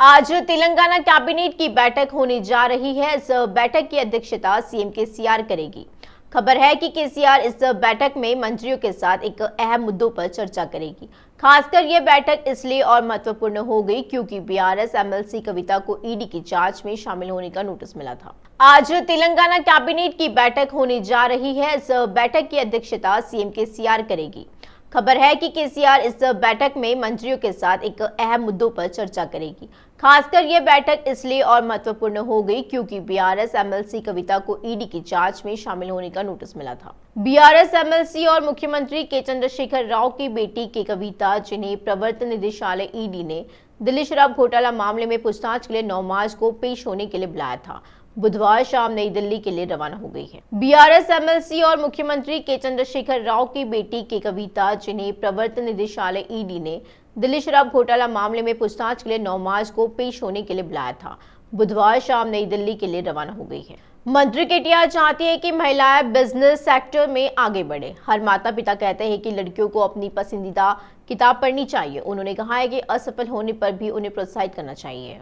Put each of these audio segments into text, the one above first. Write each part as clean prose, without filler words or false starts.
आज तेलंगाना कैबिनेट की बैठक होने जा रही है। इस बैठक की अध्यक्षता सीएम केसीआर करेगी। खबर है कि केसीआर इस बैठक में मंत्रियों के साथ एक अहम मुद्दों पर चर्चा करेगी। खासकर यह बैठक इसलिए और महत्वपूर्ण हो गई क्योंकि बीआरएस एमएलसी कविता को ईडी की जांच में शामिल होने का नोटिस मिला था। आज तेलंगाना कैबिनेट की बैठक होने जा रही है। इस बैठक की अध्यक्षता सीएम केसीआर करेगी। खबर है कि केसीआर इस बैठक में मंत्रियों के साथ एक अहम मुद्दों पर चर्चा करेगी। खासकर यह बैठक इसलिए और महत्वपूर्ण हो गई क्योंकि बीआरएस एमएलसी कविता को ईडी की जांच में शामिल होने का नोटिस मिला था। बीआरएस एमएलसी और मुख्यमंत्री के चंद्रशेखर राव की बेटी के कविता, जिन्हें प्रवर्तन निदेशालय ईडी ने दिल्ली शराब घोटाला मामले में पूछताछ के लिए 9 मार्च को पेश होने के लिए बुलाया था, बुधवार शाम नई दिल्ली के लिए रवाना हो गई है। बीआरएस एमएलसी और मुख्यमंत्री के चंद्रशेखर राव की बेटी के कविता, जिन्हें प्रवर्तन निदेशालय ईडी ने दिल्ली शराब घोटाला मामले में पूछताछ के लिए 9 मार्च को पेश होने के लिए बुलाया था, बुधवार शाम नई दिल्ली के लिए रवाना हो गई है। मंत्री केटीआर चाहती है कि महिलाएं बिजनेस सेक्टर में आगे बढ़े। हर माता पिता कहते हैं कि लड़कियों को अपनी पसंदीदा किताब पढ़नी चाहिए। उन्होंने कहा है कि असफल होने पर भी उन्हें प्रोत्साहित करना चाहिए,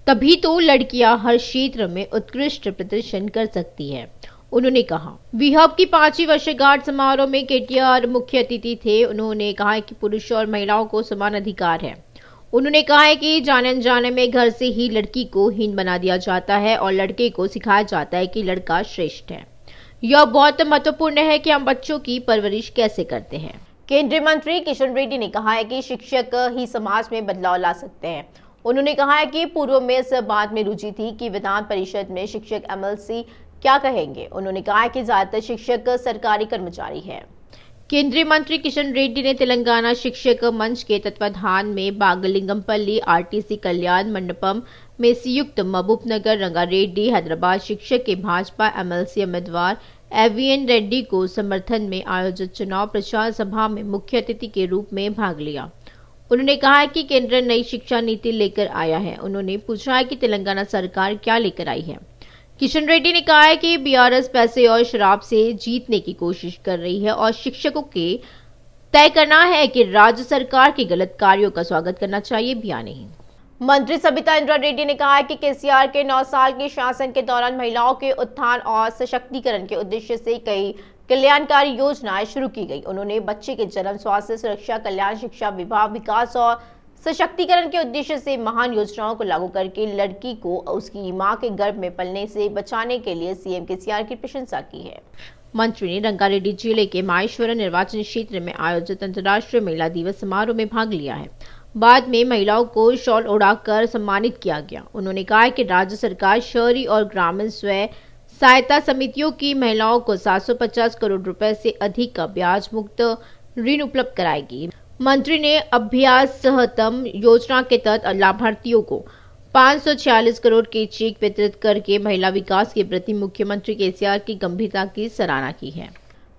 तभी तो लड़कियां हर क्षेत्र में उत्कृष्ट प्रदर्शन कर सकती है। उन्होंने कहा विहब की 5वीं वर्षगांठ समारोह में केटीआर मुख्य अतिथि थे। उन्होंने कहा कि पुरुष और महिलाओं को समान अधिकार है। उन्होंने कहा है कि जाने अनजाने में घर से ही लड़की को हीन बना दिया जाता है और लड़के को सिखाया जाता है कि लड़का श्रेष्ठ है। यह बहुत महत्वपूर्ण है कि हम बच्चों की परवरिश कैसे करते हैं। केंद्रीय मंत्री किशन रेड्डी ने कहा है कि शिक्षक ही समाज में बदलाव ला सकते हैं। उन्होंने कहा है कि पूर्व में इस बात में रुचि थी कि विधान परिषद में शिक्षक एमएलसी क्या कहेंगे। उन्होंने कहा है कि ज्यादातर शिक्षक सरकारी कर्मचारी हैं। केंद्रीय मंत्री किशन रेड्डी ने तेलंगाना शिक्षक मंच के तत्वाधान में बागलिंगमपल्ली आरटीसी कल्याण मंडपम में संयुक्त महबूब नगर रंगारेड्डी हैदराबाद शिक्षक के भाजपा एमएलसी उम्मीदवार एवीएन रेड्डी को समर्थन में आयोजित चुनाव प्रचार सभा में मुख्य अतिथि के रूप में भाग लिया। उन्होंने कहा है कि केंद्र नई शिक्षा नीति लेकर आया है। उन्होंने पूछा है कि तेलंगाना सरकार क्या लेकर आई है। किशन रेड्डी ने कहा है कि बीआरएस पैसे और शराब से जीतने की कोशिश कर रही है और शिक्षकों के तय करना है कि राज्य सरकार के गलत कार्यों का स्वागत करना चाहिए या नहीं। मंत्री सबिता इंद्रा रेड्डी ने कहा है कि केसीआर के 9 साल के शासन के दौरान महिलाओं के उत्थान और सशक्तिकरण के उद्देश्य से कई कल्याणकारी योजनाएं शुरू की गई। उन्होंने बच्चे के जन्म, स्वास्थ्य, सुरक्षा, कल्याण, शिक्षा, विवाह, विकास और सशक्तिकरण के उद्देश्य से महान योजनाओं को लागू करके लड़की को उसकी मां के गर्भ में पलने से बचाने के लिए सीएम केसीआर की प्रशंसा की है। मंत्री ने रंगारेड्डी जिले के माहेश्वरम निर्वाचन क्षेत्र में आयोजित अंतर्राष्ट्रीय महिला दिवस समारोह में भाग लिया है। बाद में महिलाओं को शॉल उड़ाकर सम्मानित किया गया। उन्होंने कहा कि राज्य सरकार शहरी और ग्रामीण स्वयं सहायता समितियों की महिलाओं को 750 करोड़ रुपए से अधिक का ब्याज मुक्त ऋण उपलब्ध कराएगी। मंत्री ने अभ्यास सहतम योजना के तहत लाभार्थियों को 546 करोड़ के चेक वितरित करके महिला विकास के प्रति मुख्यमंत्री केसीआर की गंभीरता की सराहना की है।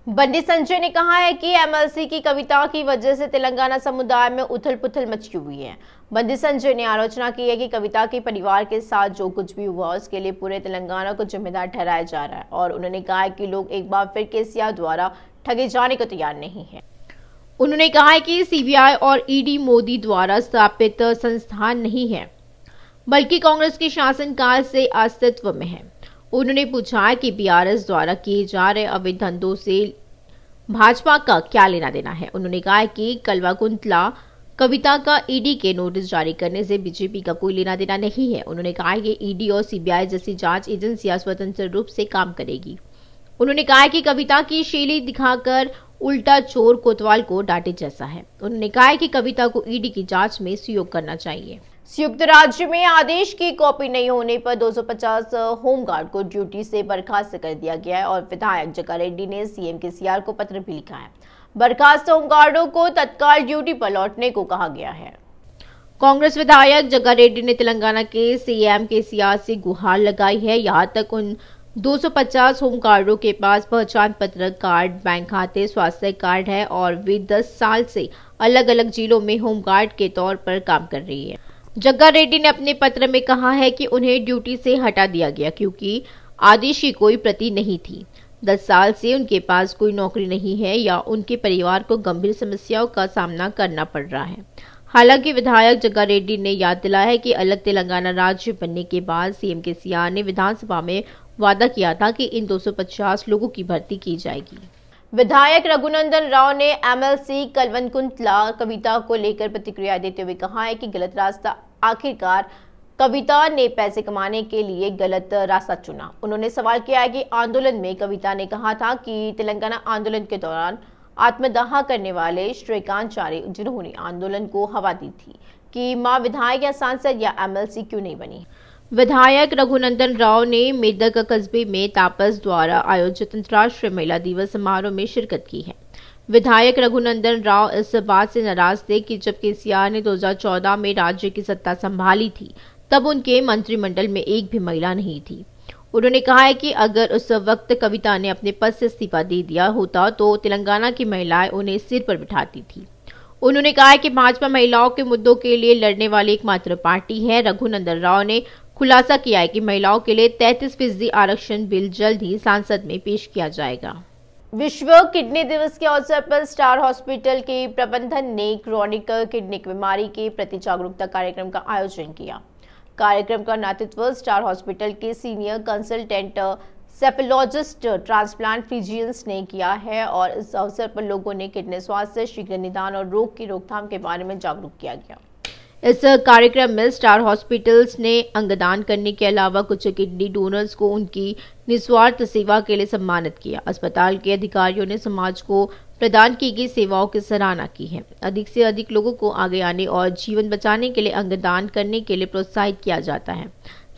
बंडी संजय ने कहा है कि एमएलसी की कविता की वजह से तेलंगाना समुदाय में उथल पुथल मची हुई है। बंडी संजय ने आलोचना की है कि कविता के परिवार के साथ जो कुछ भी हुआ उसके लिए पूरे तेलंगाना को जिम्मेदार ठहराया जा रहा है और उन्होंने कहा है कि लोग एक बार फिर केसीआर द्वारा ठगे जाने को तैयार नहीं है। उन्होंने कहा है कि सीबीआई और ईडी मोदी द्वारा स्थापित संस्थान नहीं है, बल्कि कांग्रेस के शासनकाल से अस्तित्व में है। उन्होंने पूछा है कि बीआरएस द्वारा किए जा रहे अवैध धंधों से भाजपा का क्या लेना देना है। उन्होंने कहा कि कल्वाकुंतला कविता का ईडी के नोटिस जारी करने से बीजेपी का कोई लेना देना नहीं है। उन्होंने कहा कि ईडी और सीबीआई जैसी जांच एजेंसियां स्वतंत्र रूप से काम करेगी। उन्होंने कहा कि कविता की शैली दिखाकर उल्टा चोर कोतवाल को डांटे जैसा है। उन्होंने कहा कि कविता को ईडी की जांच में सहयोग करना चाहिए। संयुक्त राज्य में आदेश की कॉपी नहीं होने पर 250 होमगार्ड को ड्यूटी से बर्खास्त कर दिया गया है और विधायक जग्गा रेड्डी ने सीएम केसीआर को पत्र भी लिखा है। बर्खास्त होमगार्डों को तत्काल ड्यूटी पर लौटने को कहा गया है। कांग्रेस विधायक जग्गा रेड्डी ने तेलंगाना के सीएम केसीआर से गुहार लगाई है। यहाँ तक उन 250 होमगार्डों के पास पहचान पत्र, कार्ड, बैंक खाते, स्वास्थ्य कार्ड है और वे 10 साल से अलग अलग जिलों में होमगार्ड के तौर पर काम कर रही है। जग्गा रेड्डी ने अपने पत्र में कहा है कि उन्हें ड्यूटी से हटा दिया गया क्योंकि आदेश की कोई प्रति नहीं थी। 10 साल से उनके पास कोई नौकरी नहीं है या उनके परिवार को गंभीर समस्याओं का सामना करना पड़ रहा है। हालांकि विधायक जग्गा रेड्डी ने याद दिलाया है कि अलग तेलंगाना राज्य बनने के बाद सीएम केसीआर ने विधानसभा में वादा किया था कि इन 250 लोगों की भर्ती की जाएगी। विधायक रघुनंदन राव ने एमएलसी कल्वकुंतला कविता को लेकर प्रतिक्रिया देते हुए कहा है कि गलत रास्ता, आखिरकार कविता ने पैसे कमाने के लिए गलत रास्ता चुना। उन्होंने सवाल किया है कि आंदोलन में कविता ने कहा था कि तेलंगाना आंदोलन के दौरान आत्मदाह करने वाले श्रीकांतचारी, जिन्होंने आंदोलन को हवा दी थी, कि मां विधायक या सांसद या एमएलसी क्यों नहीं बनी। विधायक रघुनंदन राव ने मेदक कस्बे में तापस द्वारा आयोजित अंतर्राष्ट्रीय महिला दिवस समारोह में शिरकत की है। विधायक रघुनंदन राव इस बात से नाराज थे कि जब केसीआर ने 2014 में राज्य की सत्ता संभाली थी, तब उनके मंत्रिमंडल में एक भी महिला नहीं थी। उन्होंने कहा है कि अगर उस वक्त कविता ने अपने पद से इस्तीफा दे दिया होता तो तेलंगाना की महिलाएं उन्हें सिर पर बिठाती थी। उन्होंने कहा है कि भाजपा महिलाओं के मुद्दों के लिए लड़ने वाली एकमात्र पार्टी है। रघुनंदन राव ने खुलासा किया है कि महिलाओं के लिए 33% आरक्षण बिल जल्द ही संसद में पेश किया जाएगा। विश्व किडनी दिवस के अवसर पर स्टार हॉस्पिटल के प्रबंधन ने क्रॉनिक किडनी बीमारी के प्रति जागरूकता कार्यक्रम का आयोजन किया। कार्यक्रम का नेतृत्व स्टार हॉस्पिटल के सीनियर कंसल्टेंट सेफेलॉजिस्ट ट्रांसप्लांट फिजिशियंस ने किया है और इस अवसर पर लोगों ने किडनी स्वास्थ्य, शीघ्र निदान और रोग की रोकथाम के बारे में जागरूक किया गया। इस कार्यक्रम में स्टार हॉस्पिटल्स ने अंगदान करने के अलावा कुछ किडनी डोनर्स को उनकी निस्वार्थ सेवा के लिए सम्मानित किया। अस्पताल के अधिकारियों ने समाज को प्रदान की गई सेवाओं की सराहना की है। अधिक से अधिक लोगों को आगे आने और जीवन बचाने के लिए अंगदान करने के लिए प्रोत्साहित किया जाता है।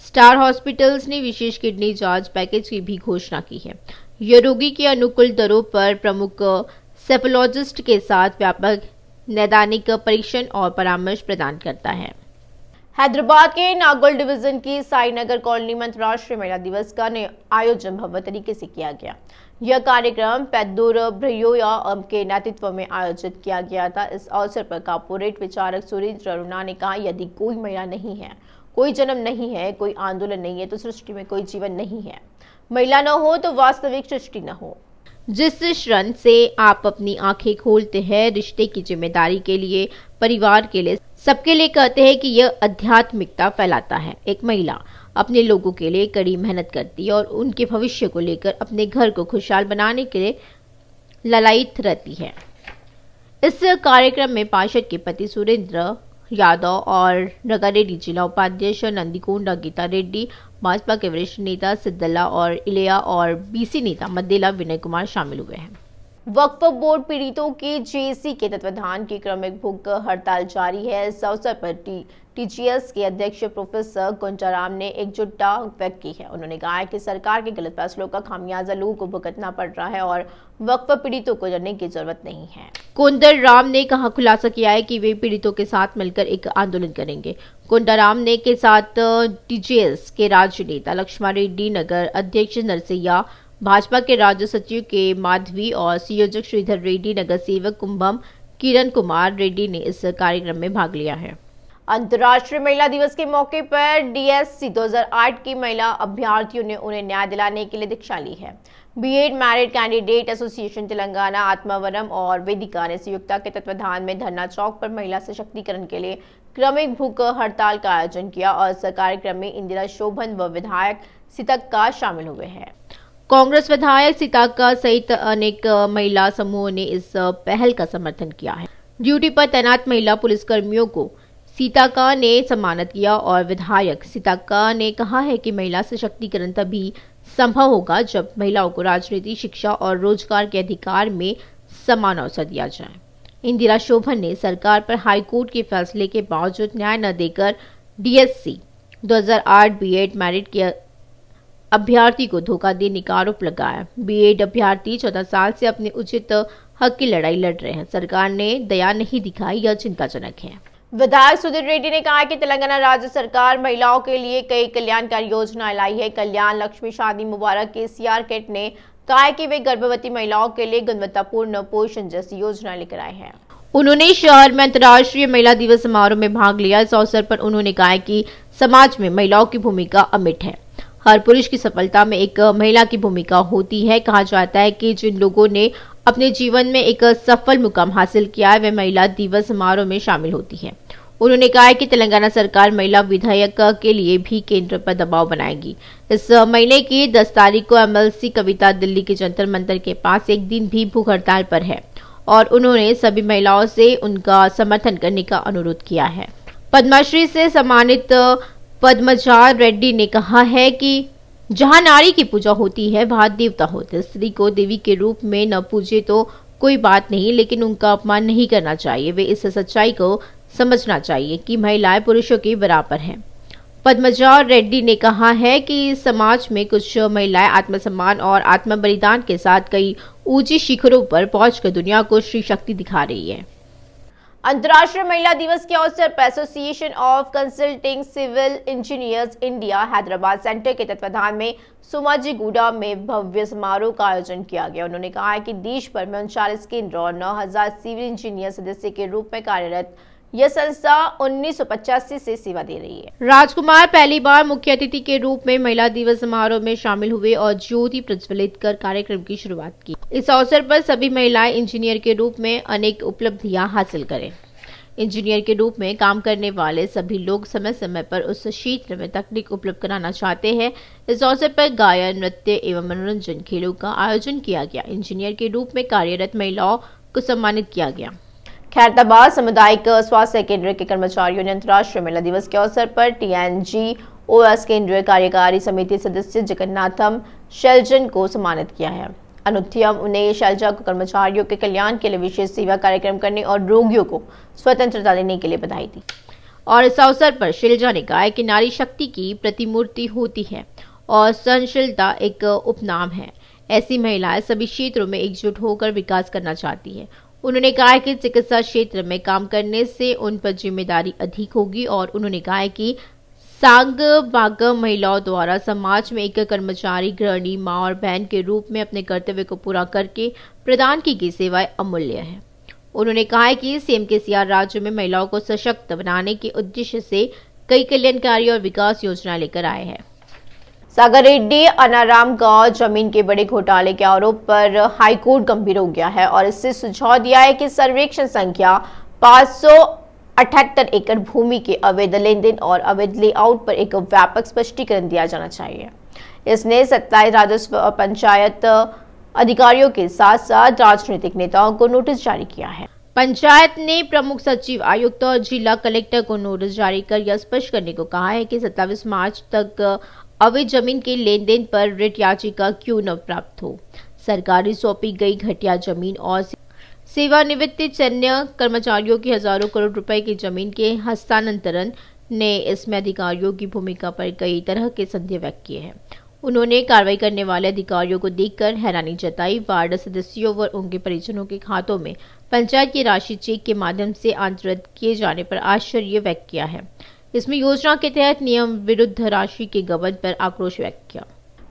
स्टार हॉस्पिटल्स ने विशेष किडनी जांच पैकेज की भी घोषणा की है। यह रोगी के अनुकूल दरों पर प्रमुख सेफेलॉजिस्ट के साथ व्यापक नैदानिक परीक्षण और परामर्श प्रदान करता है। हैदराबाद के नागौल डिवीजन की साईनगर कॉलोनी में अंतर्राष्ट्रीय महिला दिवस का आयोजन भव्य तरीके से किया गया। यह कार्यक्रम पैदूर भ्रयोया के नेतृत्व में आयोजित किया गया था। इस अवसर पर कॉर्पोरेट विचारक सुरेंद्र अरुणा ने कहा, यदि कोई महिला नहीं है, कोई जन्म नहीं है, कोई आंदोलन नहीं है, तो सृष्टि में कोई जीवन नहीं है। महिला न हो तो वास्तविक सृष्टि न हो। जिस क्षण से आप अपनी आंखें खोलते हैं, रिश्ते की जिम्मेदारी के लिए, परिवार के लिए, सबके लिए कहते हैं कि यह आध्यात्मिकता फैलाता है। एक महिला अपने लोगों के लिए कड़ी मेहनत करती है और उनके भविष्य को लेकर अपने घर को खुशहाल बनाने के लिए ललायित रहती है। इस कार्यक्रम में पार्षद के पति सुरेंद्र यादव और रंगारेड्डी जिला उपाध्यक्ष नंदीकोंडा गीता रेड्डी, भाजपा के वरिष्ठ नेता सिद्धल्ला और इलिया और बीसी नेता मद्देला विनय कुमार शामिल हुए हैं। वक्फ बोर्ड पीड़ितों की जेएसी के तत्वाधान की क्रमिक भूख हड़ताल जारी है। इस अवसर पर टीजीएस के अध्यक्ष प्रोफेसर कुंजाराम ने एकजुटता व्यक्त की है। उन्होंने कहा है कि सरकार के गलत फैसलों का खामियाजा लोगों को भुगतना पड़ रहा है और वक्फ पीड़ितों को डरने की जरूरत नहीं है। कुंदराम ने खुलासा किया है कि वे पीड़ितों के साथ मिलकर एक आंदोलन करेंगे। कुंदराम ने के साथ टीजीएस के राज्य नेता लक्ष्मण रेड्डी, नगर अध्यक्ष नरसैया, भाजपा के राज्य सचिव के माधवी और संयोजक श्रीधर रेड्डी, नगर सेवक कुंभम किरण कुमार रेड्डी ने इस कार्यक्रम में भाग लिया है। अंतर्राष्ट्रीय महिला दिवस के मौके पर डीएससी 2008 की महिला अभ्यर्थियों ने उन्हें न्याय दिलाने के लिए दीक्षा ली है। B Ed married candidate association Telangana, Atmavaram और वेदिका ने संयुक्ता के तत्वाधान में धरना चौक पर महिला सशक्तिकरण के लिए क्रमिक भूख हड़ताल का आयोजन किया और इस कार्यक्रम में इंदिरा शोभन व विधायक सीतक्का शामिल हुए हैं। कांग्रेस विधायक सीतक्का सहित अनेक महिला समूहों ने इस पहल का समर्थन किया है। ड्यूटी पर तैनात महिला पुलिसकर्मियों को सीतक्का ने सम्मानित किया और विधायक सीतक्का ने कहा है कि महिला सशक्तिकरण तभी संभव होगा जब महिलाओं को राजनीति, शिक्षा और रोजगार के अधिकार में समान अवसर दिया जाए। इंदिरा शोभन ने सरकार पर हाईकोर्ट के फैसले के बावजूद न्याय न देकर डीएससी 2008 बीएड मैरिट के अभ्यर्थी को धोखा देने का आरोप लगाया। बीएड अभ्यर्थी 14 साल से अपने उचित हक की लड़ाई लड़ रहे हैं। सरकार ने दया नहीं दिखाई, यह चिंताजनक है। विधायक सुधीर रेड्डी ने कहा कि तेलंगाना राज्य सरकार महिलाओं के लिए कई कल्याणकारी योजनाएं लाई है। कल्याण लक्ष्मी शादी मुबारक केसीआर किट ने कहा कि वे गर्भवती महिलाओं के लिए गुणवत्तापूर्ण पोषण जैसी योजना लेकर आए हैं। उन्होंने शहर में अंतर्राष्ट्रीय महिला दिवस समारोह में भाग लिया। इस अवसर पर उन्होंने कहा कि समाज में महिलाओं की भूमिका अमिट है। हर पुरुष की सफलता में एक महिला की भूमिका होती है। कहा जाता है कि जिन लोगों ने अपने जीवन में एक सफल मुकाम हासिल किया है वे महिला दिवस समारोह में शामिल होती है। उन्होंने कहा है कि तेलंगाना सरकार महिला विधायक के लिए भी केंद्र पर दबाव बनाएगी। इस महीने की 10 तारीख को एमएलसी कविता दिल्ली के जंतर मंतर के पास एक दिन भी भूख हड़ताल पर है और उन्होंने सभी महिलाओं से उनका समर्थन करने का अनुरोध किया है। पद्मश्री से सम्मानित पद्मजा रेड्डी ने कहा है कि जहां नारी की पूजा होती है वहां देवता होते हैं। स्त्री को देवी के रूप में न पूजे तो कोई बात नहीं, लेकिन उनका अपमान नहीं करना चाहिए। वे इस सच्चाई को समझना चाहिए कि महिलाएं पुरुषों के बराबर हैं। पद्मजा रेड्डी ने कहा है कि समाज में कुछ महिलाएं आत्मसम्मान और आत्म बलिदान के साथ कई ऊंची शिखरों पर पहुंचकर दुनिया को श्री शक्ति दिखा रही है। अंतर्राष्ट्रीय महिला दिवस के अवसर पर association of consulting civil engineers India Hyderabad centre के तत्वाधान में सोमाजीगुड़ा में भव्य समारोह का आयोजन किया गया। उन्होंने कहा है कि देश भर में 39 केंद्र और 9,000 सिविल इंजीनियर सदस्य के रूप में कार्यरत यह संस्था 1985 से सेवा दे रही है। राजकुमार पहली बार मुख्य अतिथि के रूप में महिला दिवस समारोह में शामिल हुए और ज्योति प्रज्वलित कर कार्यक्रम की शुरुआत की। इस अवसर पर सभी महिलाएं इंजीनियर के रूप में अनेक उपलब्धियां हासिल करें। इंजीनियर के रूप में काम करने वाले सभी लोग समय समय पर उस क्षेत्र में तकनीक उपलब्ध कराना चाहते हैं। इस अवसर पर गायन, नृत्य एवं मनोरंजन खेलों का आयोजन किया गया। इंजीनियर के रूप में कार्यरत महिलाओं को सम्मानित किया गया। खैरताबाद सामुदायिक स्वास्थ्य केंद्र के कर्मचारियों ने अंतर्राष्ट्रीय महिला दिवस के अवसर पर TNGOS केंद्रीय कार्यकारी समिति सदस्य जगन्नाथम शैलजन को सम्मानित किया है। अनुथ्यम ने शैलजा को कर्मचारियों के कल्याण के लिए विशेष सेवा कार्यक्रम करने और रोगियों को स्वतंत्रता देने के लिए बधाई दी। और इस अवसर पर शैलजा ने कहा कि नारी शक्ति की प्रतिमूर्ति होती है और सहनशीलता एक उपनाम है। ऐसी महिलाएं सभी क्षेत्रों में एकजुट होकर विकास करना चाहती है। उन्होंने कहा कि चिकित्सा क्षेत्र में काम करने से उन पर जिम्मेदारी अधिक होगी और उन्होंने कहा कि सांग बाग महिलाओं द्वारा समाज में एक कर्मचारी, गृहिणी, मां और बहन के रूप में अपने कर्तव्य को पूरा करके प्रदान की गई सेवाएं अमूल्य है। उन्होंने कहा कि CM KCR राज्य में महिलाओं को सशक्त बनाने के उद्देश्य से कई कल्याणकारी और विकास योजना लेकर आए हैं। सागर रेड्डी अनाराम गांव जमीन के बड़े घोटाले के आरोप पर हाईकोर्ट गंभीर हो गया है और इससे सुझाव दिया है कि सर्वेक्षण संख्या 578 एकड़ भूमि के अवैध लेन देन और अवैध लेआउट पर एक व्यापक स्पष्टीकरण दिया जाना चाहिए। इसने 27 राजस्व और पंचायत अधिकारियों के साथ साथ राजनीतिक नेताओं को नोटिस जारी किया है। पंचायत ने प्रमुख सचिव, आयुक्त और जिला कलेक्टर को नोटिस जारी कर यह स्पष्ट करने को कहा है कि 27 मार्च तक अवैध जमीन के लेन देन पर रिट याचिका क्यों न प्राप्त हो। सरकारी सौंपी गई घटिया जमीन और सेवानिवृत्त सैन्य कर्मचारियों की हजारों करोड़ रुपए की जमीन के हस्तांतरण ने इसमें अधिकारियों की भूमिका पर कई तरह के संदेह व्यक्त किए हैं। उन्होंने कार्रवाई करने वाले अधिकारियों को देखकर हैरानी जताई। वार्ड सदस्यों व उनके परिजनों के खातों में पंचायत की राशि चेक के माध्यम से अंतरित किए जाने पर आश्चर्य व्यक्त किया है। इसमें योजना के तहत नियम विरुद्ध राशि के गबन पर आक्रोश व्यक्त किया।